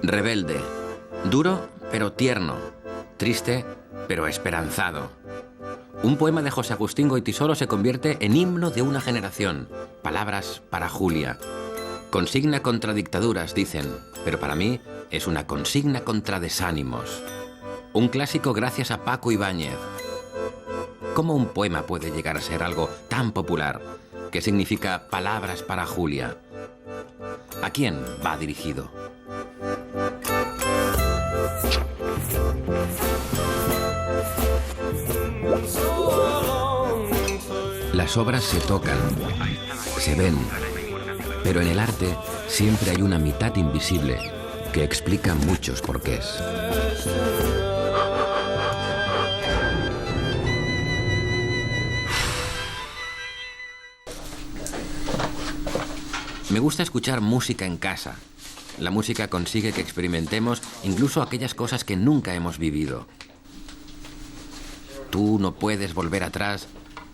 Rebelde. Duro, pero tierno. Triste, pero esperanzado. Un poema de José Agustín Goytisolo se convierte en himno de una generación. Palabras para Julia. Consigna contra dictaduras, dicen, pero para mí es una consigna contra desánimos. Un clásico gracias a Paco Ibáñez. ¿Cómo un poema puede llegar a ser algo tan popular? ¿Qué significa Palabras para Julia? ¿A quién va dirigido? Las obras se tocan, se ven, pero en el arte siempre hay una mitad invisible que explica muchos porqués. Me gusta escuchar música en casa. La música consigue que experimentemos incluso aquellas cosas que nunca hemos vivido. Tú no puedes volver atrás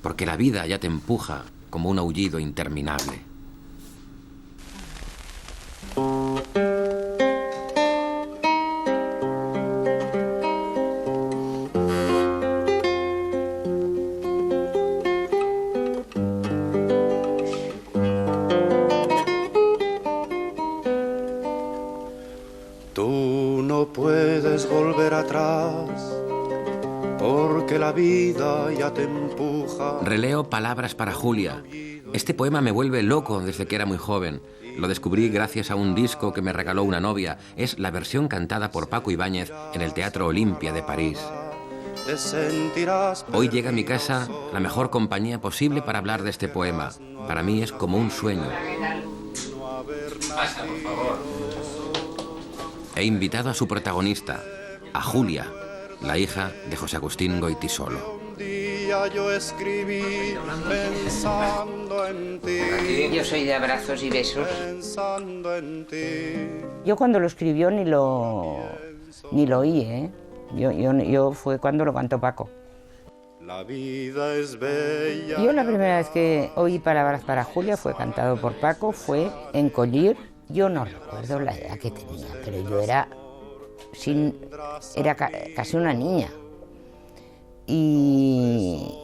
porque la vida ya te empuja como un aullido interminable. Tú no puedes volver atrás porque la vida ya te empuja. Releo Palabras para Julia. Este poema me vuelve loco desde que era muy joven. Lo descubrí gracias a un disco que me regaló una novia. Es la versión cantada por Paco Ibáñez en el Teatro Olimpia de París. Hoy llega a mi casa la mejor compañía posible para hablar de este poema. Para mí es como un sueño. Pasa, por favor. He invitado a su protagonista, a Julia, la hija de José Agustín Goytisolo. Yo escribí pensando en ti. Yo soy de abrazos y besos. Pensando en ti. Yo cuando lo escribió ni lo oí, ¿eh? Yo fue cuando lo cantó Paco. La vida es bella. Yo la primera vez que oí Palabras para Julia fue cantado por Paco, fue en Collir. Yo no recuerdo la edad que tenía, pero yo era casi una niña. Y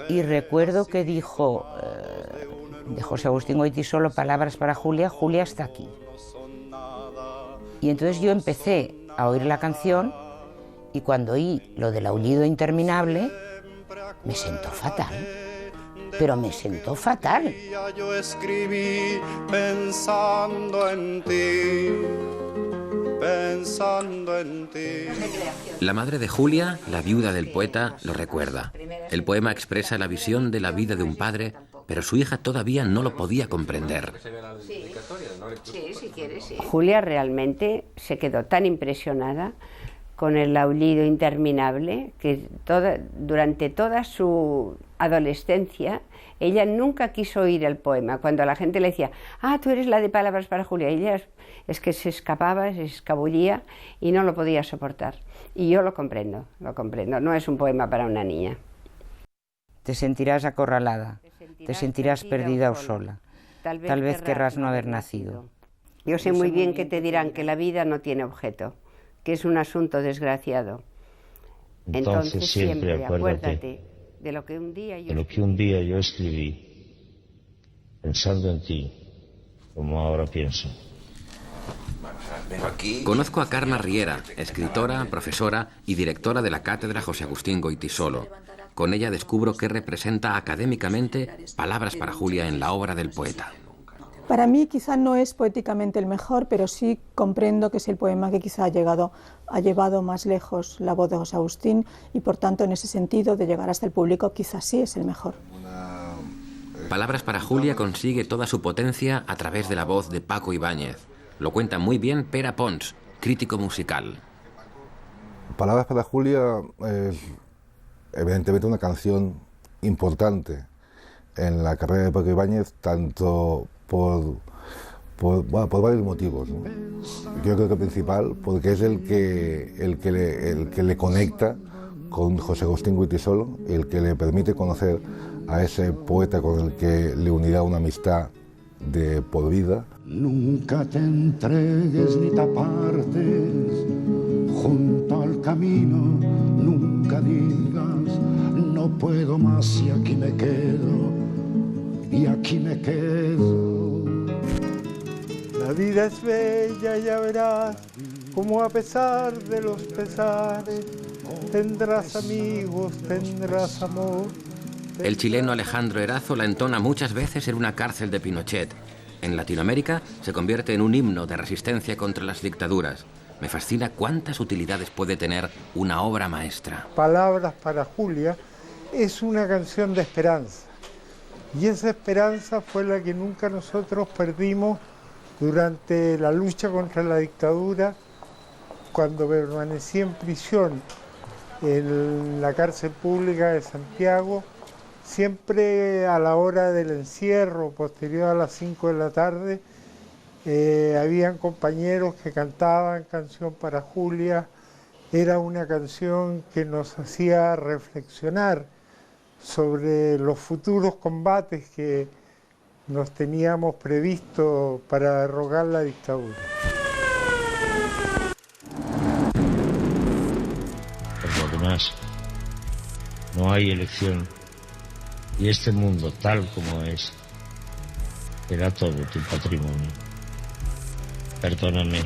recuerdo que dijo de José Agustín Goytisolo, Palabras para Julia, Julia está aquí. Y entonces yo empecé a oír la canción y cuando oí lo del aullido interminable, me sentó fatal. Pero me sentó fatal. Yo escribí pensando en ti. Pensando en ti. La madre de Julia, la viuda del poeta, lo recuerda. El poema expresa la visión de la vida de un padre, pero su hija todavía no lo podía comprender. Sí, si quieres, sí. Julia realmente se quedó tan impresionada con el aullido interminable que durante toda su adolescencia ella nunca quiso oír el poema. Cuando la gente le decía, tú eres la de Palabras para Julia, ella es que se escapaba, se escabullía y no lo podía soportar. Y yo lo comprendo, no es un poema para una niña. Te sentirás acorralada, te sentirás perdida o sola. Tal vez querrás no haber nacido. Yo sé muy bien que te dirán que la vida no tiene objeto, que es un asunto desgraciado. Entonces siempre acuérdate de lo que un día yo escribí, pensando en ti, como ahora pienso. Conozco a Carme Riera, escritora, profesora y directora de la Cátedra José Agustín Goytisolo. Con ella descubro qué representa académicamente Palabras para Julia en la obra del poeta. Para mí quizá no es poéticamente el mejor, pero sí comprendo que es el poema que quizá ha llevado más lejos la voz de José Agustín y por tanto en ese sentido de llegar hasta el público quizás sí es el mejor. Palabras para Julia consigue toda su potencia a través de la voz de Paco Ibáñez. Lo cuenta muy bien Pere Pons, crítico musical. Palabras para Julia es evidentemente una canción importante en la carrera de Paco Ibáñez, tanto por varios motivos, ¿no? Yo creo que el principal, porque es el que le conecta con José Agustín Goytisolo, el que le permite conocer a ese poeta con el que le unirá una amistad de por vida. Nunca te entregues ni te apartes junto al camino, nunca digas no puedo más y aquí me quedo, y aquí me quedo. La vida es bella, ya verás, como a pesar de los pesares, tendrás amigos, tendrás amor. El chileno Alejandro Erazo la entona muchas veces en una cárcel de Pinochet. En Latinoamérica se convierte en un himno de resistencia contra las dictaduras. Me fascina cuántas utilidades puede tener una obra maestra. Palabras para Julia es una canción de esperanza. Y esa esperanza fue la que nunca nosotros perdimos durante la lucha contra la dictadura, cuando permanecí en prisión en la cárcel pública de Santiago. Siempre a la hora del encierro, posterior a las 5 de la tarde, habían compañeros que cantaban Canción para Julia. Era una canción que nos hacía reflexionar sobre los futuros combates que nos teníamos previsto para derrocar la dictadura. Por lo demás, no hay elección, y este mundo tal como es será todo tu patrimonio. Perdóname,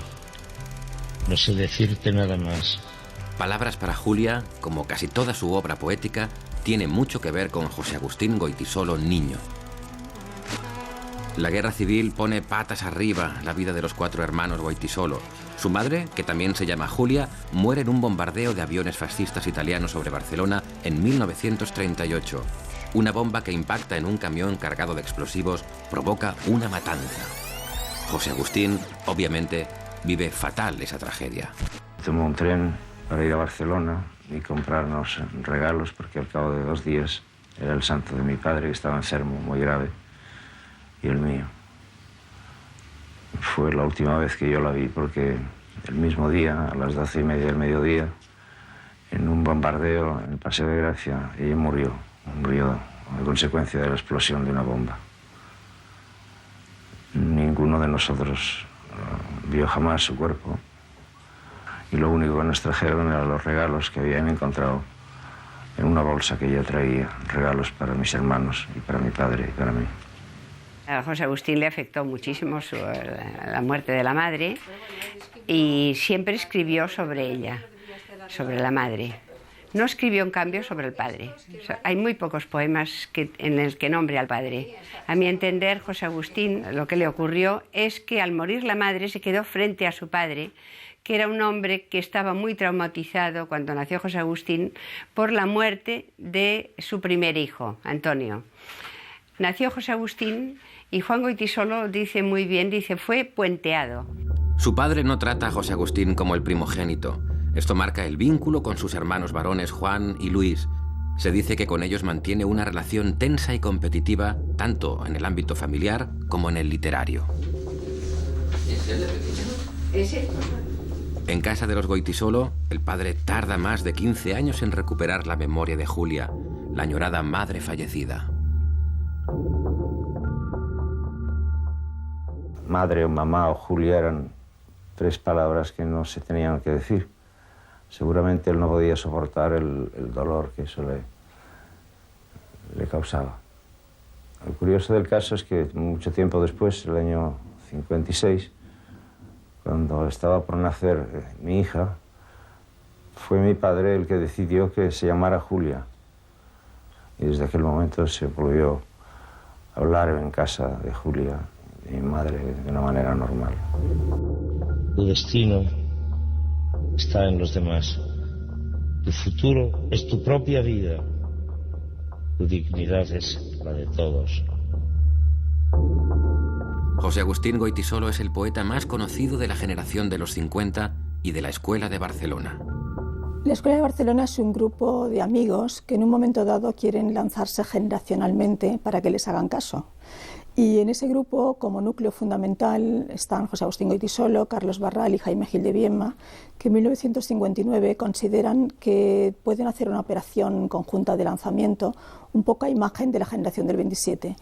no sé decirte nada más. Palabras para Julia, como casi toda su obra poética, tiene mucho que ver con José Agustín Goytisolo niño. La guerra civil pone patas arriba la vida de los 4 hermanos Goytisolo. Su madre, que también se llama Julia, muere en un bombardeo de aviones fascistas italianos sobre Barcelona en 1938. Una bomba que impacta en un camión cargado de explosivos provoca una matanza. José Agustín, obviamente, vive fatal esa tragedia. Tomó un tren para ir a Barcelona y comprarnos regalos, porque al cabo de 2 días era el santo de mi padre, que estaba enfermo, muy grave, y el mío. Fue la última vez que yo la vi, porque el mismo día, a las 12:30 del mediodía, en un bombardeo en el Paseo de Gracia, ella murió a consecuencia de la explosión de una bomba. Ninguno de nosotros vio jamás su cuerpo, y lo único que nos trajeron eran los regalos que habían encontrado en una bolsa que ella traía, regalos para mis hermanos y para mi padre y para mí. A José Agustín le afectó muchísimo la muerte de la madre, y siempre escribió sobre ella, sobre la madre. No escribió, en cambio, sobre el padre. O sea, hay muy pocos poemas en los que nombre al padre. A mi entender, José Agustín, lo que le ocurrió es que al morir la madre se quedó frente a su padre, que era un hombre que estaba muy traumatizado cuando nació José Agustín por la muerte de su primer hijo, Antonio. Nació José Agustín y Juan Goytisolo dice muy bien, fue puenteado. Su padre no trata a José Agustín como el primogénito. Esto marca el vínculo con sus hermanos varones Juan y Luis. Se dice que con ellos mantiene una relación tensa y competitiva, tanto en el ámbito familiar como en el literario. En casa de los Goytisolo, el padre tarda más de 15 años en recuperar la memoria de Julia, la añorada madre fallecida. Madre o mamá o Julia eran 3 palabras que no se tenían que decir. Seguramente él no podía soportar el dolor que eso le causaba. Lo curioso del caso es que mucho tiempo después, el año 56, cuando estaba por nacer mi hija, fue mi padre el que decidió que se llamara Julia. Y desde aquel momento se volvió a hablar en casa de Julia, de mi madre, de una manera normal. Tu destino está en los demás. Tu futuro es tu propia vida. Tu dignidad es la de todos. José Agustín Goytisolo es el poeta más conocido de la generación de los 50 y de la Escuela de Barcelona. La Escuela de Barcelona es un grupo de amigos que en un momento dado quieren lanzarse generacionalmente para que les hagan caso. Y en ese grupo, como núcleo fundamental, están José Agustín Goytisolo, Carlos Barral y Jaime Gil de Biedma, que en 1959 consideran que pueden hacer una operación conjunta de lanzamiento un poco a imagen de la generación del 27.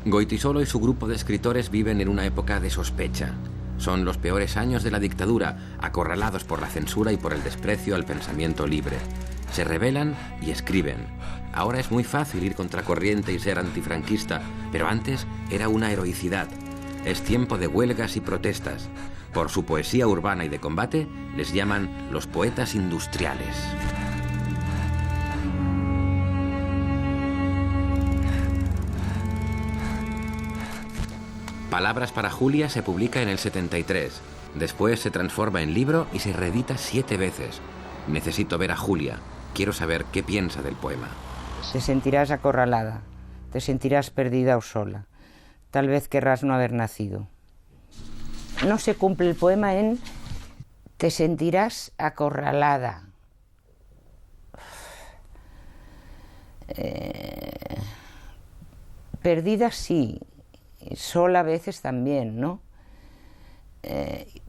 Goytisolo y su grupo de escritores viven en una época de sospecha. Son los peores años de la dictadura, acorralados por la censura y por el desprecio al pensamiento libre. Se rebelan y escriben. Ahora es muy fácil ir contracorriente y ser antifranquista, pero antes era una heroicidad. Es tiempo de huelgas y protestas. Por su poesía urbana y de combate, les llaman los poetas industriales. Palabras para Julia se publica en el 73. Después se transforma en libro y se reedita 7 veces. Necesito ver a Julia. Quiero saber qué piensa del poema. Te sentirás acorralada, te sentirás perdida o sola. Tal vez querrás no haber nacido. No se cumple el poema en te sentirás acorralada. Perdida sí, sola a veces también, ¿no?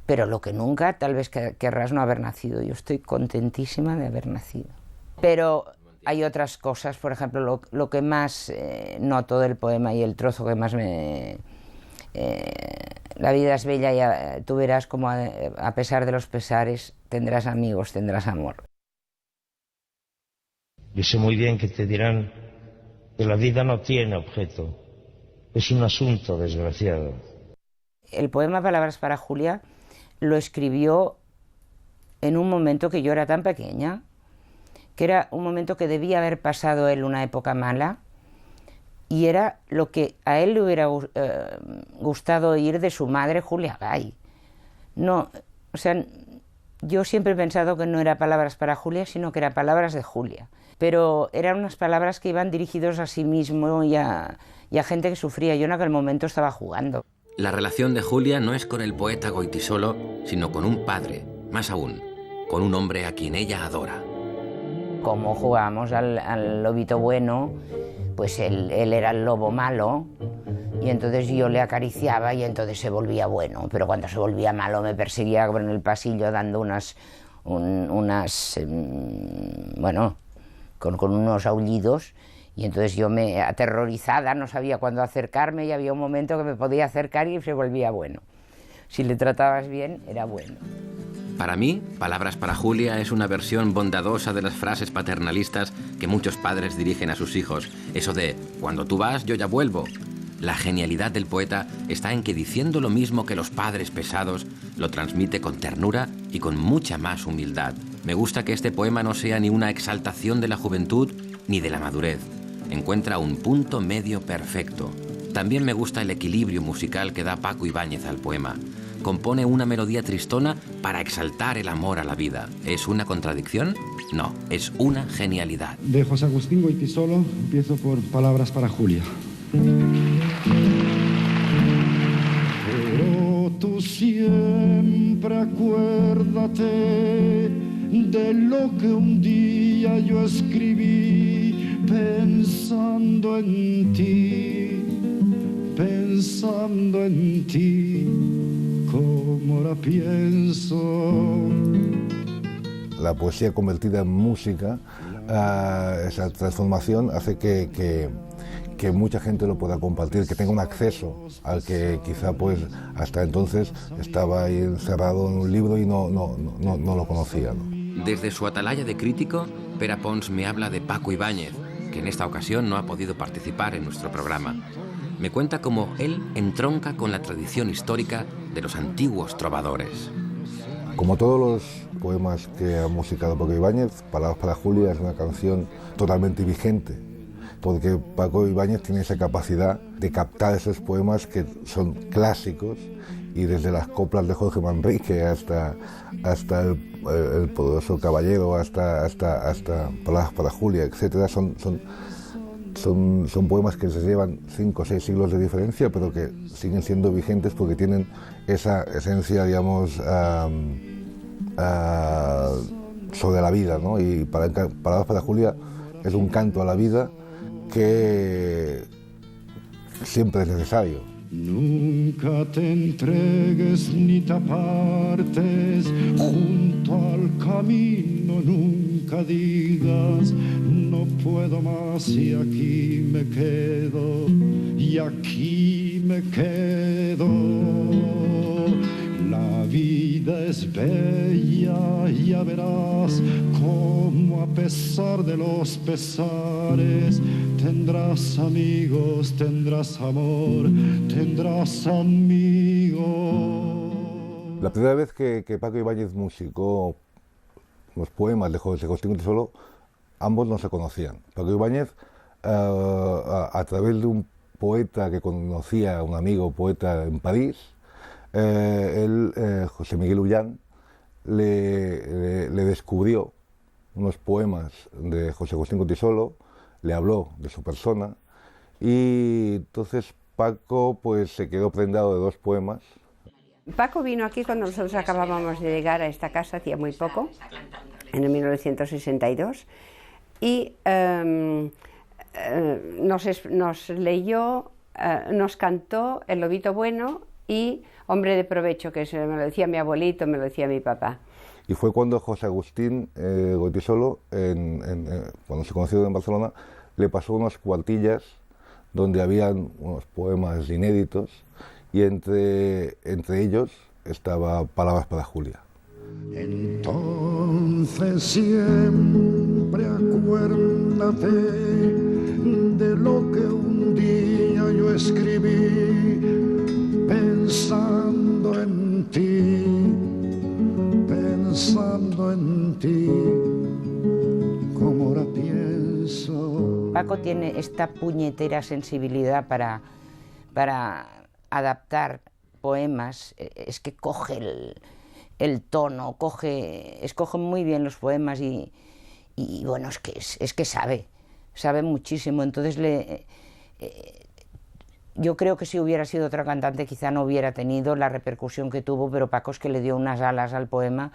Pero lo que nunca, tal vez querrás no haber nacido. Yo estoy contentísima de haber nacido. Pero hay otras cosas, por ejemplo, lo que más noto del poema y el trozo que más me... la vida es bella y tú verás como a pesar de los pesares tendrás amigos, tendrás amor. Yo sé muy bien que te dirán que la vida no tiene objeto, es un asunto desgraciado. El poema Palabras para Julia lo escribió en un momento que yo era tan pequeña, que era un momento que debía haber pasado él una época mala, y era lo que a él le hubiera gustado oír de su madre Julia Gay. No, o sea, yo siempre he pensado que no era Palabras para Julia, sino que era Palabras de Julia. Pero eran unas palabras que iban dirigidos a sí mismo y a gente que sufría. Yo en aquel momento estaba jugando. La relación de Julia no es con el poeta Goytisolo, sino con un padre, más aún, con un hombre a quien ella adora. Como jugábamos al lobito bueno, pues él era el lobo malo, y entonces yo le acariciaba y entonces se volvía bueno. Pero cuando se volvía malo me perseguía en el pasillo dando con unos aullidos, y entonces yo aterrorizada, no sabía cuándo acercarme, y había un momento que me podía acercar y se volvía bueno. Si le tratabas bien, era bueno. Para mí, Palabras para Julia es una versión bondadosa de las frases paternalistas que muchos padres dirigen a sus hijos. Eso de, cuando tú vas, yo ya vuelvo. La genialidad del poeta está en que, diciendo lo mismo que los padres pesados, lo transmite con ternura y con mucha más humildad. Me gusta que este poema no sea ni una exaltación de la juventud ni de la madurez. Encuentra un punto medio perfecto. También me gusta el equilibrio musical que da Paco Ibáñez al poema. Compone una melodía tristona para exaltar el amor a la vida. ¿Es una contradicción? No, es una genialidad. De José Agustín Goytisolo empiezo por Palabras para Julia. Pero tú siempre acuérdate de lo que un día yo escribí pensando en ti, como ahora pienso. La poesía convertida en música, esa transformación hace que mucha gente lo pueda compartir, que tenga un acceso al que quizá pues hasta entonces estaba ahí encerrado en un libro y no lo conocía, ¿no? Desde su atalaya de crítico, Pere Pons me habla de Paco Ibáñez, que en esta ocasión no ha podido participar en nuestro programa. Me cuenta cómo él entronca con la tradición histórica de los antiguos trovadores. Como todos los poemas que ha musicado Paco Ibáñez, Palabras para Julia es una canción totalmente vigente, porque Paco Ibáñez tiene esa capacidad de captar esos poemas que son clásicos, y desde las coplas de Jorge Manrique hasta el poderoso caballero, hasta Palabras para Julia, etc. Son poemas que se llevan 5 o 6 siglos de diferencia, pero que siguen siendo vigentes porque tienen esa esencia, digamos, sobre la vida, ¿no? Y Palabras para Julia es un canto a la vida que siempre es necesario. Nunca te entregues ni te apartes junto al camino, nunca digas no puedo más y aquí me quedo, y aquí me quedo. La vida es bella, ya verás cómo a pesar de los pesares tendrás amigos, tendrás amor, tendrás amigos. La primera vez que Paco Ibáñez musicó los poemas de José Agustín Tisolo, ambos no se conocían. Paco Ibáñez, a través de un poeta que conocía, un amigo poeta en París, José Miguel Ullán, le descubrió unos poemas de José Agustín Tisolo, le habló de su persona y entonces Paco pues se quedó prendado de dos poemas. Paco vino aquí cuando nosotros acabábamos de llegar a esta casa, hacía muy poco, en el 1962, y nos leyó, nos cantó El lobito bueno y Hombre de provecho, que me lo decía mi abuelito, me lo decía mi papá. Y fue cuando José Agustín Goytisolo, cuando se conoció en Barcelona, le pasó unas cuartillas donde habían unos poemas inéditos y entre ellos estaba Palabras para Julia. Entonces siempre acuérdate de lo que un día yo escribí pensando en ti. Pensando en ti, como ahora pienso. Paco tiene esta puñetera sensibilidad para adaptar poemas. Es que coge el tono, escoge muy bien los poemas y bueno, es que sabe muchísimo. Entonces yo creo que si hubiera sido otra cantante quizá no hubiera tenido la repercusión que tuvo, pero Paco es que le dio unas alas al poema.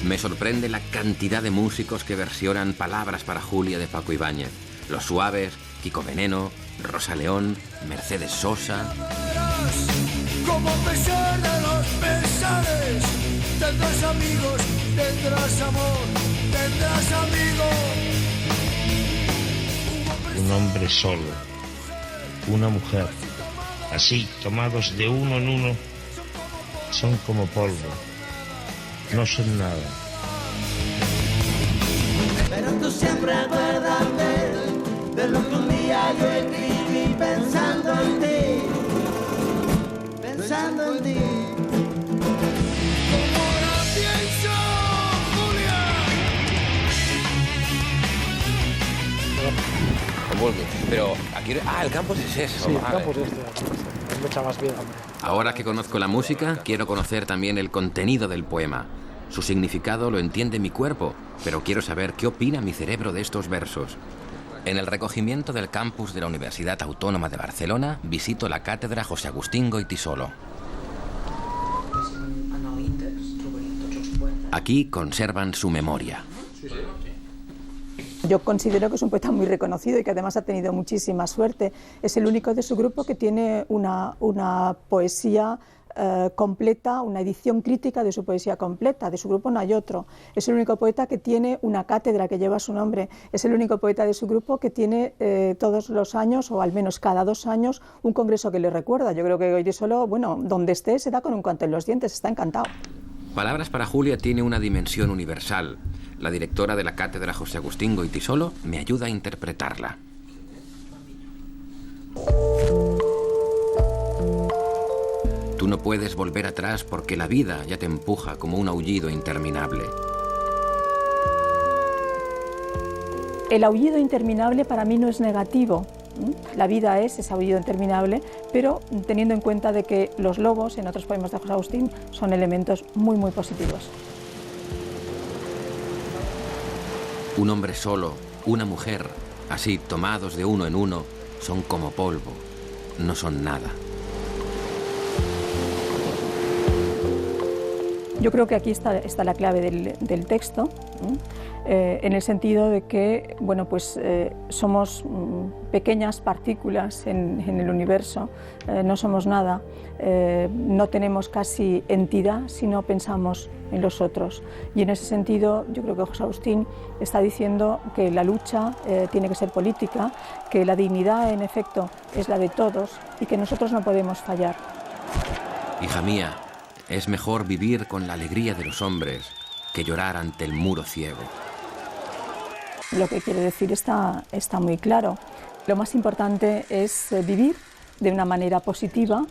Me sorprende la cantidad de músicos que versionan Palabras para Julia de Paco Ibáñez. Los Suaves, Kiko Veneno, Rosa León, Mercedes Sosa. Como a pesar de los pesares, tendrás amigos, tendrás amor, tendrás amigos. Un hombre solo, una mujer, así, tomados de uno en uno, son como polvo, no son nada. Pero tú siempre acuérdate de lo que un día yo escribí pensando en ti, pensando en ti. Como ahora pienso, Julia. Pero aquí... el campus es eso. Sí, el campus es hay mucha más vida, hombre. Ahora que conozco la música, quiero conocer también el contenido del poema. Su significado lo entiende mi cuerpo, pero quiero saber qué opina mi cerebro de estos versos. En el recogimiento del campus de la Universidad Autónoma de Barcelona, visito la cátedra José Agustín Goytisolo. Aquí conservan su memoria. Yo considero que es un poeta muy reconocido y que además ha tenido muchísima suerte. Es el único de su grupo que tiene una poesía completa, una edición crítica de su poesía completa. De su grupo no hay otro. Es el único poeta que tiene una cátedra que lleva su nombre. Es el único poeta de su grupo que tiene todos los años, o al menos cada 2 años, un congreso que le recuerda. Yo creo que Goytisolo, bueno, donde esté, se da con un canto en los dientes, está encantado. Palabras para Julia tiene una dimensión universal. La directora de la cátedra José Agustín Goytisolo me ayuda a interpretarla. Tú no puedes volver atrás porque la vida ya te empuja como un aullido interminable. El aullido interminable para mí no es negativo. La vida es ese aullido interminable, pero teniendo en cuenta de que los lobos, en otros poemas de José Agustín, son elementos muy, muy positivos. Un hombre solo, una mujer, así tomados de uno en uno, son como polvo, no son nada. Yo creo que aquí está la clave del texto, en el sentido de que bueno, pues, somos pequeñas partículas en el universo, no somos nada, no tenemos casi entidad si no pensamos en los otros. Y en ese sentido yo creo que José Agustín está diciendo que la lucha tiene que ser política, que la dignidad en efecto es la de todos y que nosotros no podemos fallar. Hija mía, es mejor vivir con la alegría de los hombres que llorar ante el muro ciego. Lo que quiere decir está muy claro. Lo más importante es vivir de una manera positiva,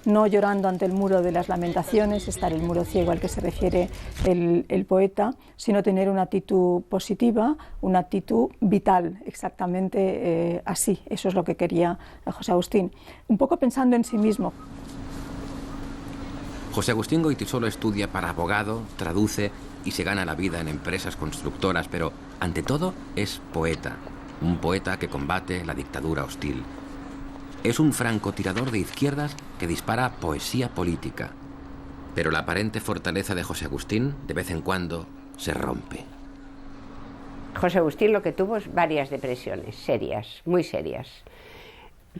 no llorando ante el muro de las lamentaciones, estar el muro ciego al que se refiere el poeta, sino tener una actitud positiva, una actitud vital, exactamente así. Eso es lo que quería José Agustín, un poco pensando en sí mismo. José Agustín Goytisolo estudia para abogado, traduce y se gana la vida en empresas constructoras, pero ante todo es poeta, un poeta que combate la dictadura hostil. Es un francotirador de izquierdas que dispara poesía política. Pero la aparente fortaleza de José Agustín, de vez en cuando, se rompe. José Agustín lo que tuvo es varias depresiones, serias, muy serias.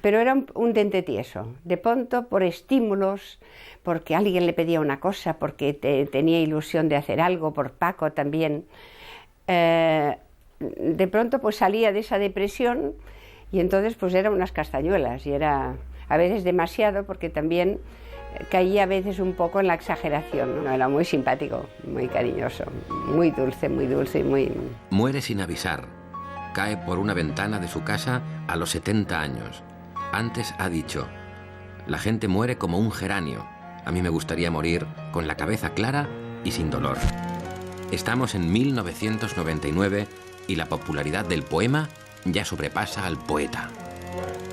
Pero era un dente tieso. De pronto, por estímulos, porque alguien le pedía una cosa, porque tenía ilusión de hacer algo, por Paco también, de pronto pues salía de esa depresión y entonces pues eran unas castañuelas y era a veces demasiado porque también caía a veces un poco en la exageración, ¿no? Era muy simpático, muy cariñoso, muy dulce y muy... Muere sin avisar. Cae por una ventana de su casa a los 70 años. Antes ha dicho: la gente muere como un geranio. A mí me gustaría morir con la cabeza clara y sin dolor. Estamos en 1999 y la popularidad del poema ya sobrepasa al poeta.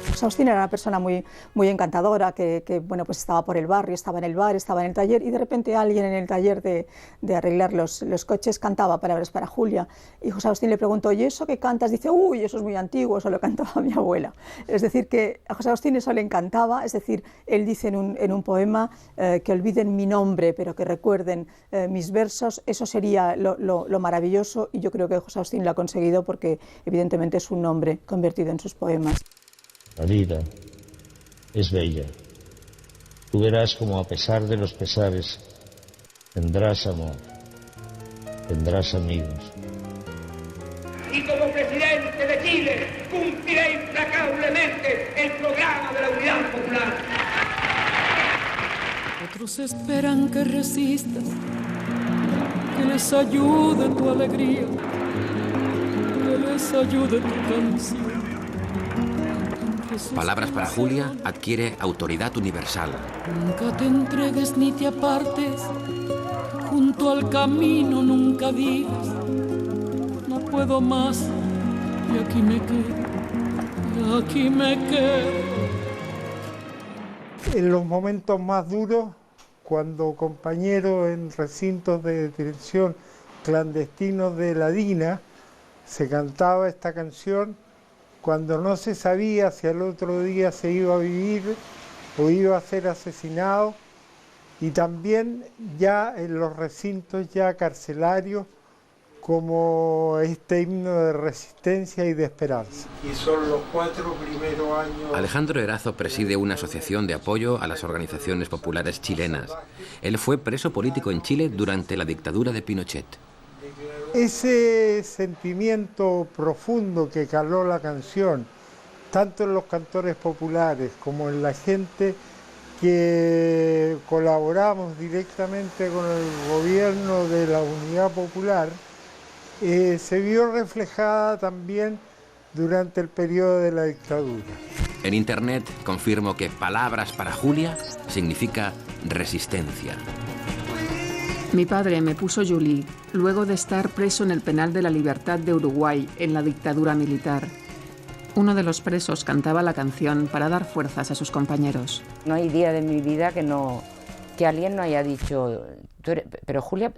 José Agustín era una persona muy encantadora, que bueno, pues estaba por el barrio, estaba en el bar, estaba en el taller, y de repente alguien en el taller de arreglar los coches cantaba Palabras para Julia, y José Agustín le preguntó: ¿y eso que cantas? Dice: uy, eso es muy antiguo, eso lo cantaba mi abuela. Es decir, que a José Agustín eso le encantaba, es decir, él dice en un poema que olviden mi nombre, pero que recuerden mis versos. Eso sería lo maravilloso, y yo creo que José Agustín lo ha conseguido porque evidentemente es un nombre convertido en sus poemas. La vida es bella. Tú verás como a pesar de los pesares tendrás amor, tendrás amigos. Y como presidente de Chile cumpliré implacablemente el programa de la Unidad Popular. Otros esperan que resistas, que les ayude tu alegría, que les ayude tu canción. Palabras para Julia adquiere autoridad universal. Nunca te entregues ni te apartes, junto al camino nunca digas: no puedo más, y aquí me quedo, y aquí me quedo. En los momentos más duros, cuando compañeros en recintos de detención clandestinos de la DINA se cantaba esta canción, cuando no se sabía si al otro día se iba a vivir o iba a ser asesinado, y también ya en los recintos ya carcelarios, como este himno de resistencia y de esperanza. Y son los 4 primeros años... Alejandro Erazo preside una asociación de apoyo a las organizaciones populares chilenas. Él fue preso político en Chile durante la dictadura de Pinochet. Ese sentimiento profundo que caló la canción, tanto en los cantores populares como en la gente que colaboramos directamente con el gobierno de la Unidad Popular, se vio reflejada también durante el periodo de la dictadura. En internet confirmo que Palabras para Julia significa resistencia. Mi padre me puso Julie luego de estar preso en el Penal de la Libertad de Uruguay en la dictadura militar. Uno de los presos cantaba la canción para dar fuerzas a sus compañeros. No hay día de mi vida que alguien no haya dicho: pero Julia,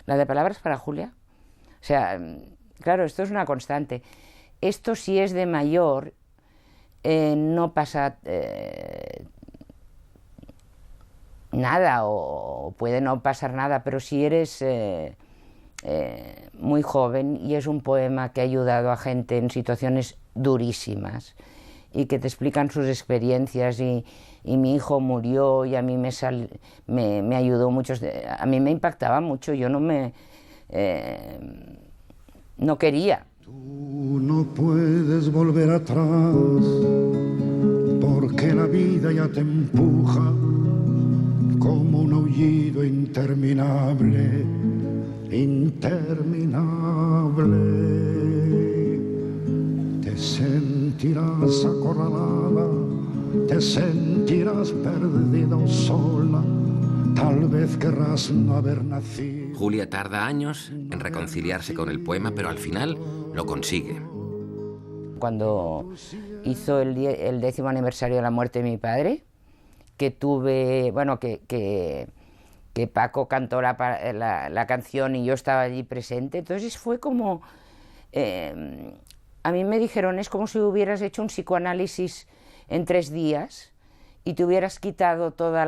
la de Palabras para Julia. O sea, claro, esto es una constante. Esto, si es de mayor, no nada o puede no pasar nada, pero si eres muy joven y es un poema que ha ayudado a gente en situaciones durísimas y que te explican sus experiencias y mi hijo murió y a mí me ayudó mucho, a mí me impactaba mucho, yo no quería. Tú no puedes volver atrás porque la vida ya te empuja como un aullido interminable, Te sentirás acorralada, te sentirás perdida o sola, tal vez querrás no haber nacido. Julia tarda años en reconciliarse con el poema, pero al final lo consigue. Cuando hizo el 10º aniversario de la muerte de mi padre, que tuve, bueno, que Paco cantó la canción y yo estaba allí presente, entonces fue como, a mí me dijeron, es como si hubieras hecho un psicoanálisis en 3 días y te hubieras quitado todo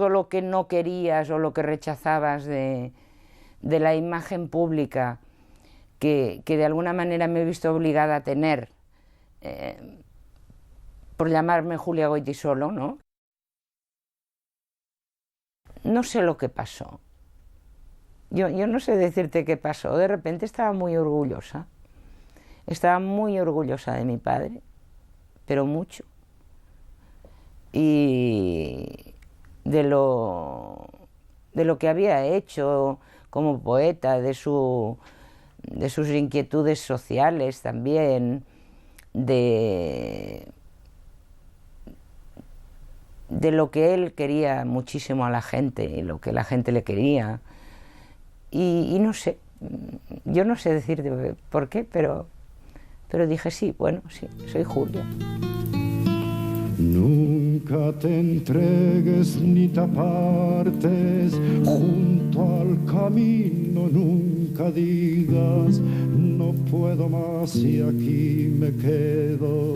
lo que no querías o lo que rechazabas de la imagen pública que de alguna manera me he visto obligada a tener por llamarme Julia Goytisolo, ¿no? No sé lo que pasó. Yo no sé decirte qué pasó. De repente estaba muy orgullosa. Estaba muy orgullosa de mi padre, pero mucho. Y de lo que había hecho como poeta, de sus inquietudes sociales también, de lo que él quería muchísimo a la gente y lo que la gente le quería. Y no sé, yo no sé decirte por qué, pero dije sí, bueno, sí, soy Julia. Nunca te entregues ni te apartes junto al camino, nunca digas no puedo más y aquí me quedo,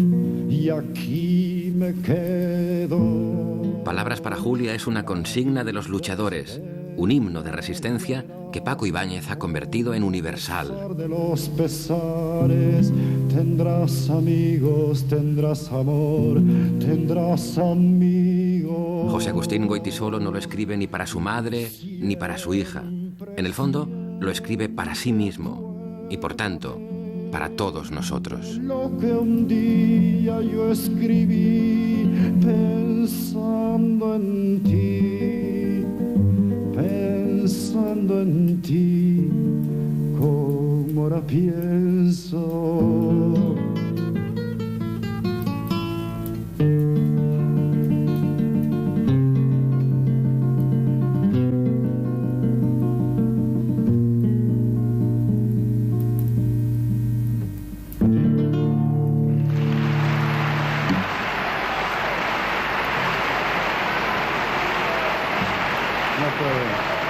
y aquí me quedo. Palabras para Julia es una consigna de los luchadores, un himno de resistencia que Paco Ibáñez ha convertido en universal. De los pesares, tendrás amigos, tendrás amor, tendrás amigos. José Agustín Goytisolo no lo escribe ni para su madre ni para su hija. En el fondo, lo escribe para sí mismo y, por tanto, para todos nosotros. Lo que un día yo escribí pensando en ti, pensando en ti, como ahora pienso. No puedo.